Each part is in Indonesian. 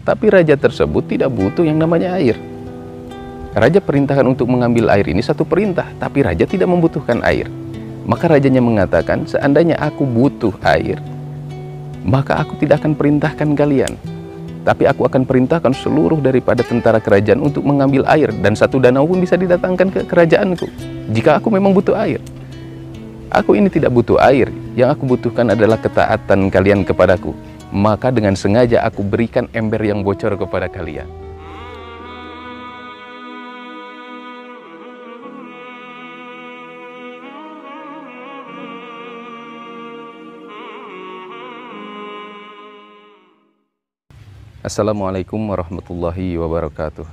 Tapi raja tersebut tidak butuh yang namanya air. Raja perintahkan untuk mengambil air ini satu perintah, tapi raja tidak membutuhkan air. Maka rajanya mengatakan, seandainya aku butuh air, maka aku tidak akan perintahkan kalian, tapi aku akan perintahkan seluruh daripada tentara kerajaan untuk mengambil air, dan satu danau pun bisa didatangkan ke kerajaanku jika aku memang butuh air. Aku ini tidak butuh air, yang aku butuhkan adalah ketaatan kalian kepadaku. Maka dengan sengaja aku berikan ember yang bocor kepada kalian. Assalamualaikum warahmatullahi wabarakatuh.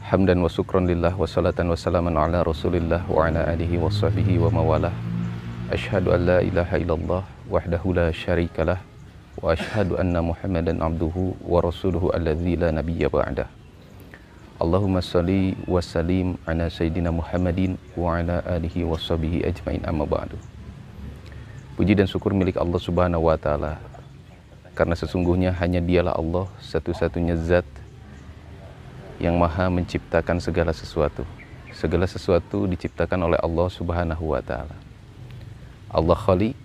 Hamdan wa syukran lillah wa salatan wa salaman ala rasulillah wa ala alihi wa sahbihi wa mawalah. Ashhadu an la ilaha illallah wahdahu la syarikalah wa ashhadu anna muhammadan abduhu wa rasuluhu alladzi la nabiyya ba'dah. Allahumma salli wa sallim ala sayyidina Muhammadin wa ala alihi wa sahbihi ajmain, amma ba'du. Puji dan syukur milik Allah subhanahu wa ta'ala, karena sesungguhnya hanya dialah Allah satu-satunya zat yang maha menciptakan segala sesuatu. Segala sesuatu diciptakan oleh Allah subhanahu wa ta'ala. Allah Khaliq,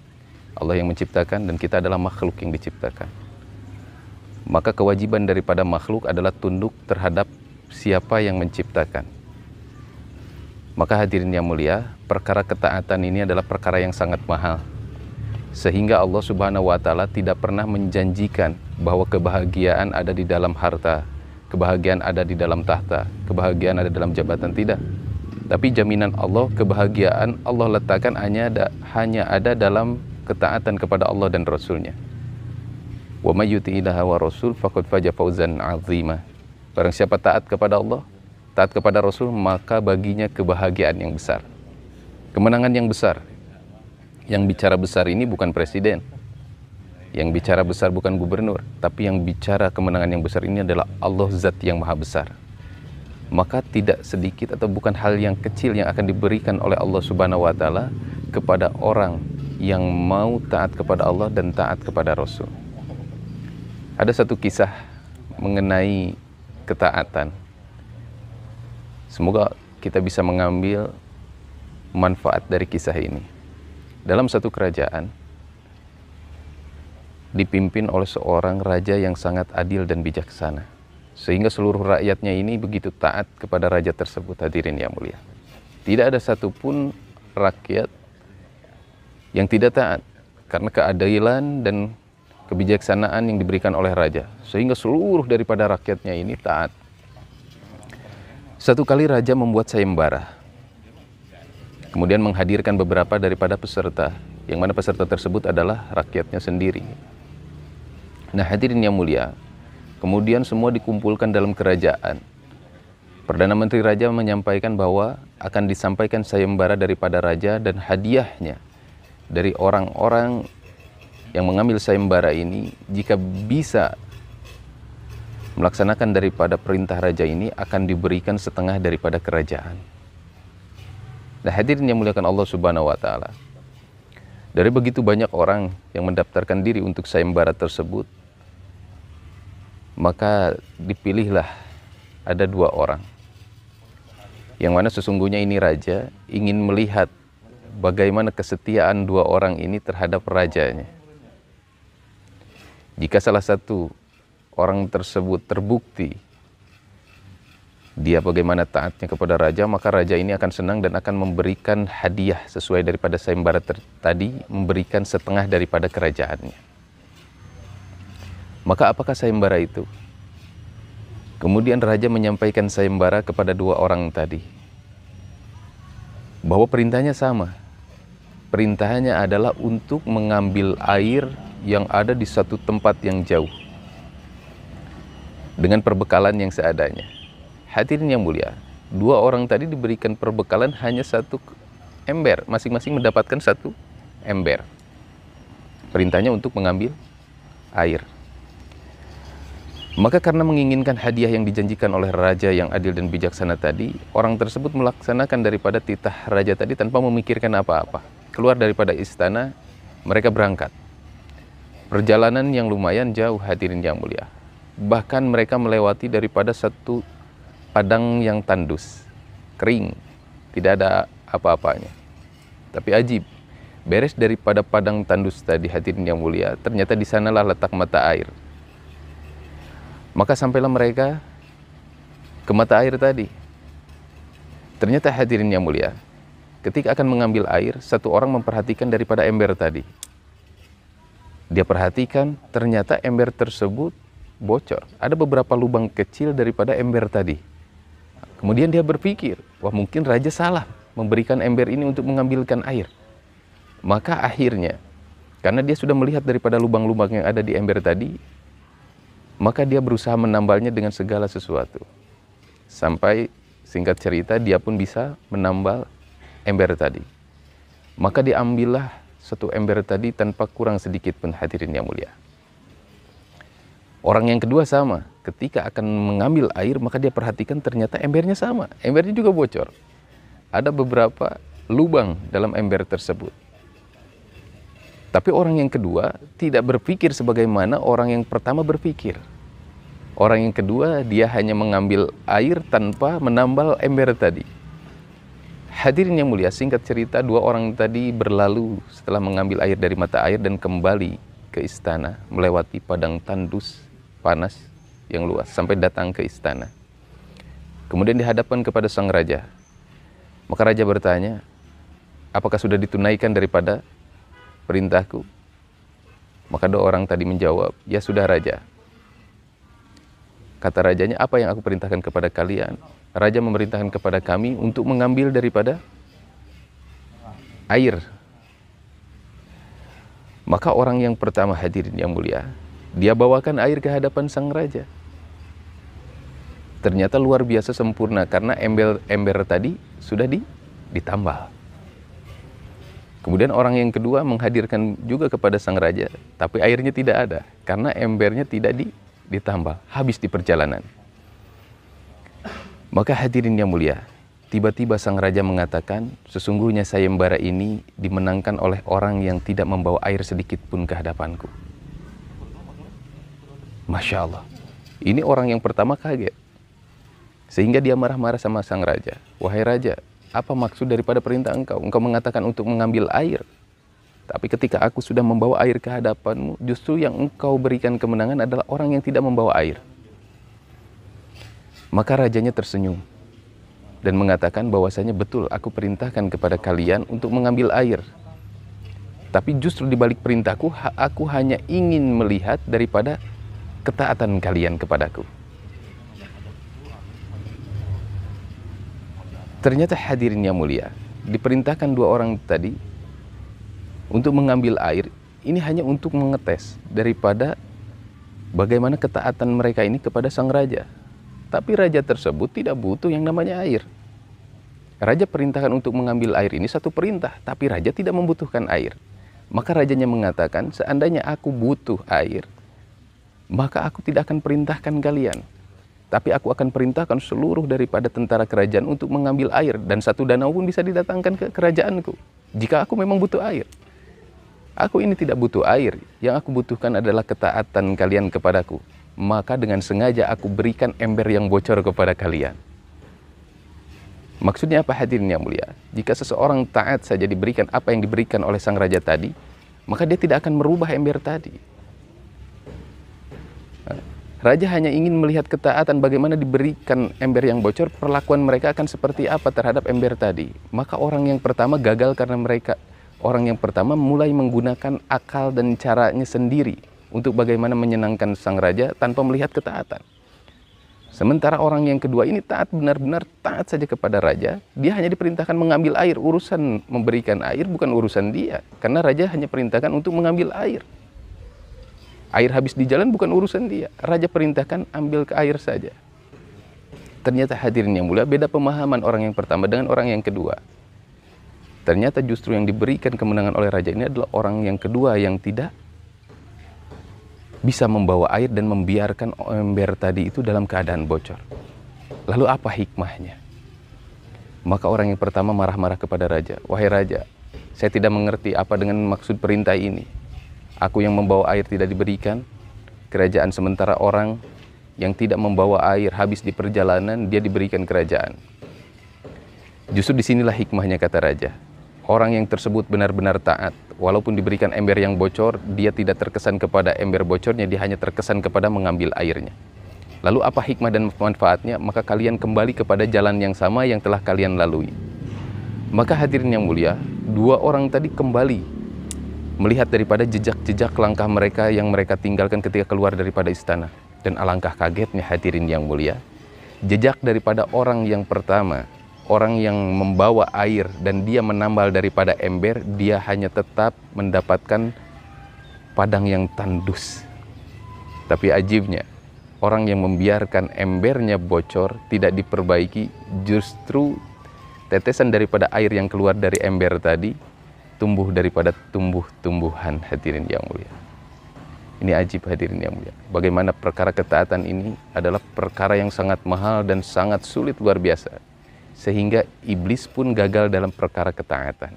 Allah yang menciptakan, dan kita adalah makhluk yang diciptakan. Maka kewajiban daripada makhluk adalah tunduk terhadap siapa yang menciptakan. Maka hadirin yang mulia, perkara ketaatan ini adalah perkara yang sangat mahal, sehingga Allah subhanahu wa ta'ala tidak pernah menjanjikan bahwa kebahagiaan ada di dalam harta, kebahagiaan ada di dalam tahta, kebahagiaan ada dalam jabatan. Tidak. Tapi jaminan Allah, kebahagiaan Allah letakkan hanya ada dalam ketaatan kepada Allah dan Rasulnya. Wa may yuti'illaha wa rasul faqad faza fawzan 'azima. Barang siapa taat kepada Allah, taat kepada Rasul, maka baginya kebahagiaan yang besar, kemenangan yang besar. Yang bicara besar ini bukan presiden, yang bicara besar bukan gubernur, tapi yang bicara kemenangan yang besar ini adalah Allah, zat yang maha besar. Maka tidak sedikit atau bukan hal yang kecil yang akan diberikan oleh Allah subhanahu wa ta'ala kepada orang yang mau taat kepada Allah dan taat kepada Rasul. Ada satu kisah mengenai ketaatan. Semoga kita bisa mengambil manfaat dari kisah ini. Dalam satu kerajaan dipimpin oleh seorang raja yang sangat adil dan bijaksana, sehingga seluruh rakyatnya ini begitu taat kepada raja tersebut. Hadirin yang mulia, tidak ada satupun rakyat yang tidak taat karena keadilan dan kebijaksanaan yang diberikan oleh raja, sehingga seluruh daripada rakyatnya ini taat. Satu kali raja membuat sayembara, kemudian menghadirkan beberapa daripada peserta, yang mana peserta tersebut adalah rakyatnya sendiri. Nah hadirin yang mulia, kemudian semua dikumpulkan dalam kerajaan. Perdana Menteri Raja menyampaikan bahwa akan disampaikan sayembara daripada raja, dan hadiahnya dari orang-orang yang mengambil sayembara ini, jika bisa melaksanakan daripada perintah raja ini, akan diberikan setengah daripada kerajaan. Nah hadirin yang muliakan Allah subhanahu wa ta'ala, dari begitu banyak orang yang mendaftarkan diri untuk sayembara tersebut, maka dipilihlah ada dua orang, yang mana sesungguhnya ini raja ingin melihat bagaimana kesetiaan dua orang ini terhadap rajanya. Jika salah satu orang tersebut terbukti dia bagaimana taatnya kepada raja, maka raja ini akan senang dan akan memberikan hadiah sesuai daripada sayembara tadi, memberikan setengah daripada kerajaannya. Maka apakah sayembara itu? Kemudian raja menyampaikan sayembara kepada dua orang tadi, bahwa perintahnya sama. Perintahnya adalah untuk mengambil air yang ada di satu tempat yang jauh, dengan perbekalan yang seadanya. Hadirin yang mulia, dua orang tadi diberikan perbekalan hanya satu ember, masing-masing mendapatkan satu ember. Perintahnya untuk mengambil air. Maka karena menginginkan hadiah yang dijanjikan oleh raja yang adil dan bijaksana tadi, orang tersebut melaksanakan daripada titah raja tadi tanpa memikirkan apa-apa. Keluar daripada istana, mereka berangkat. Perjalanan yang lumayan jauh, hadirin yang mulia. Bahkan mereka melewati daripada satu padang yang tandus, kering, tidak ada apa-apanya. Tapi ajib, beres daripada padang tandus tadi hadirin yang mulia, ternyata di sanalah letak mata air. Maka sampailah mereka ke mata air tadi. Ternyata hadirin yang mulia, ketika akan mengambil air, satu orang memperhatikan daripada ember tadi. Dia perhatikan, ternyata ember tersebut bocor. Ada beberapa lubang kecil daripada ember tadi. Kemudian dia berpikir, wah mungkin raja salah memberikan ember ini untuk mengambilkan air. Maka akhirnya, karena dia sudah melihat daripada lubang-lubang yang ada di ember tadi, maka dia berusaha menambalnya dengan segala sesuatu. Sampai singkat cerita, dia pun bisa menambal ember tadi. Maka diambillah satu ember tadi tanpa kurang sedikit pun hadirin yang mulia. Orang yang kedua sama, ketika akan mengambil air, maka dia perhatikan ternyata embernya sama. Embernya juga bocor. Ada beberapa lubang dalam ember tersebut. Tapi orang yang kedua tidak berpikir sebagaimana orang yang pertama berpikir. Orang yang kedua, dia hanya mengambil air tanpa menambal ember tadi. Hadirin yang mulia, singkat cerita, dua orang tadi berlalu setelah mengambil air dari mata air dan kembali ke istana, melewati padang tandus panas yang luas sampai datang ke istana. Kemudian dihadapkan kepada sang raja. Maka raja bertanya, apakah sudah ditunaikan daripada perintahku? Maka dua orang tadi menjawab, ya sudah raja. Kata rajanya, apa yang aku perintahkan kepada kalian? Raja memerintahkan kepada kami untuk mengambil daripada air. Maka orang yang pertama hadirin yang mulia, dia bawakan air ke hadapan sang raja. Ternyata luar biasa sempurna karena ember tadi sudah ditambal. Kemudian orang yang kedua menghadirkan juga kepada sang raja, tapi airnya tidak ada karena embernya tidak ditambal, habis di perjalanan. Maka hadirin yang mulia, tiba-tiba sang raja mengatakan, sesungguhnya sayembara ini dimenangkan oleh orang yang tidak membawa air sedikit pun ke hadapanku. Masya Allah, ini orang yang pertama kaget. Sehingga dia marah-marah sama sang raja. Wahai raja, apa maksud daripada perintah engkau? Engkau mengatakan untuk mengambil air. Tapi ketika aku sudah membawa air ke hadapanmu, justru yang engkau berikan kemenangan adalah orang yang tidak membawa air. Maka rajanya tersenyum dan mengatakan bahwasanya betul aku perintahkan kepada kalian untuk mengambil air. Tapi justru di balik perintahku, aku hanya ingin melihat daripada ketaatan kalian kepadaku. Ternyata hadirin yang mulia, diperintahkan dua orang tadi untuk mengambil air, ini hanya untuk mengetes daripada bagaimana ketaatan mereka ini kepada sang raja. Tapi raja tersebut tidak butuh yang namanya air. Raja perintahkan untuk mengambil air ini satu perintah, tapi raja tidak membutuhkan air. Maka rajanya mengatakan, seandainya aku butuh air, maka aku tidak akan perintahkan kalian. Tapi aku akan perintahkan seluruh daripada tentara kerajaan untuk mengambil air. Dan satu danau pun bisa didatangkan ke kerajaanku, jika aku memang butuh air. Aku ini tidak butuh air, yang aku butuhkan adalah ketaatan kalian kepadaku. Maka dengan sengaja aku berikan ember yang bocor kepada kalian. Maksudnya apa hadirin yang mulia? Jika seseorang taat saja diberikan apa yang diberikan oleh sang raja tadi, maka dia tidak akan merubah ember tadi. Raja hanya ingin melihat ketaatan bagaimana diberikan ember yang bocor, perlakuan mereka akan seperti apa terhadap ember tadi. Maka orang yang pertama gagal karena orang yang pertama mulai menggunakan akal dan caranya sendiri untuk bagaimana menyenangkan sang raja tanpa melihat ketaatan. Sementara orang yang kedua ini taat, benar-benar taat saja kepada raja. Dia hanya diperintahkan mengambil air. Urusan memberikan air bukan urusan dia. Karena raja hanya perintahkan untuk mengambil air. Air habis di jalan bukan urusan dia. Raja perintahkan ambil ke air saja. Ternyata hadirin yang mulia, beda pemahaman orang yang pertama dengan orang yang kedua. Ternyata justru yang diberikan kemenangan oleh raja ini adalah orang yang kedua yang tidak bisa membawa air dan membiarkan ember tadi itu dalam keadaan bocor. Lalu apa hikmahnya? Maka orang yang pertama marah-marah kepada raja. Wahai raja, saya tidak mengerti apa dengan maksud perintah ini. Aku yang membawa air tidak diberikan, kerajaan sementara orang yang tidak membawa air, habis di perjalanan dia diberikan kerajaan. Justru disinilah hikmahnya, kata raja. Orang yang tersebut benar-benar taat, walaupun diberikan ember yang bocor, dia tidak terkesan kepada ember bocornya, dia hanya terkesan kepada mengambil airnya. Lalu apa hikmah dan manfaatnya? Maka kalian kembali kepada jalan yang sama yang telah kalian lalui. Maka hadirin yang mulia, dua orang tadi kembali melihat daripada jejak-jejak langkah mereka yang mereka tinggalkan ketika keluar daripada istana. Dan alangkah kagetnya hadirin yang mulia, jejak daripada orang yang pertama, orang yang membawa air dan dia menambal daripada ember, dia hanya tetap mendapatkan padang yang tandus. Tapi ajibnya, orang yang membiarkan embernya bocor, tidak diperbaiki, justru tetesan daripada air yang keluar dari ember tadi tumbuh daripada tumbuh-tumbuhan, hadirin yang mulia. Ini ajib, hadirin yang mulia. Bagaimana perkara ketaatan ini adalah perkara yang sangat mahal dan sangat sulit luar biasa. Sehingga iblis pun gagal dalam perkara ketaatan.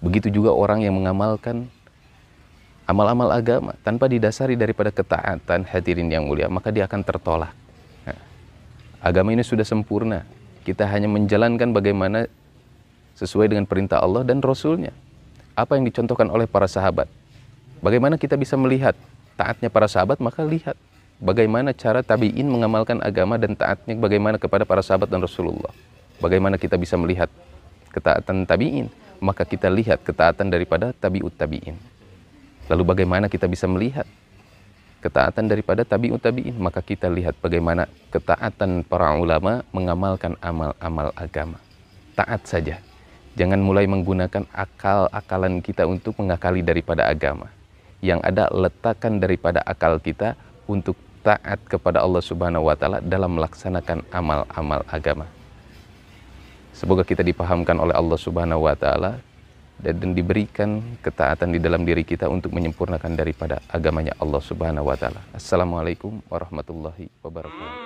Begitu juga orang yang mengamalkan amal-amal agama tanpa didasari daripada ketaatan, hadirin yang mulia, maka dia akan tertolak. Nah, agama ini sudah sempurna. Kita hanya menjalankan bagaimana sesuai dengan perintah Allah dan Rasulnya. Apa yang dicontohkan oleh para sahabat. Bagaimana kita bisa melihat taatnya para sahabat, maka lihat bagaimana cara tabi'in mengamalkan agama dan taatnya bagaimana kepada para sahabat dan Rasulullah. Bagaimana kita bisa melihat ketaatan tabi'in, maka kita lihat ketaatan daripada tabi'ut tabi'in. Lalu bagaimana kita bisa melihat ketaatan daripada tabi'ut tabi'in, maka kita lihat bagaimana ketaatan para ulama mengamalkan amal-amal agama. Taat saja. Jangan mulai menggunakan akal-akalan kita untuk mengakali daripada agama. Yang ada letakkan daripada akal kita untuk taat kepada Allah Subhanahu wa Ta'ala dalam melaksanakan amal-amal agama. Semoga kita dipahamkan oleh Allah Subhanahu wa Ta'ala dan diberikan ketaatan di dalam diri kita untuk menyempurnakan daripada agamanya Allah Subhanahu wa Ta'ala. Assalamualaikum warahmatullahi wabarakatuh.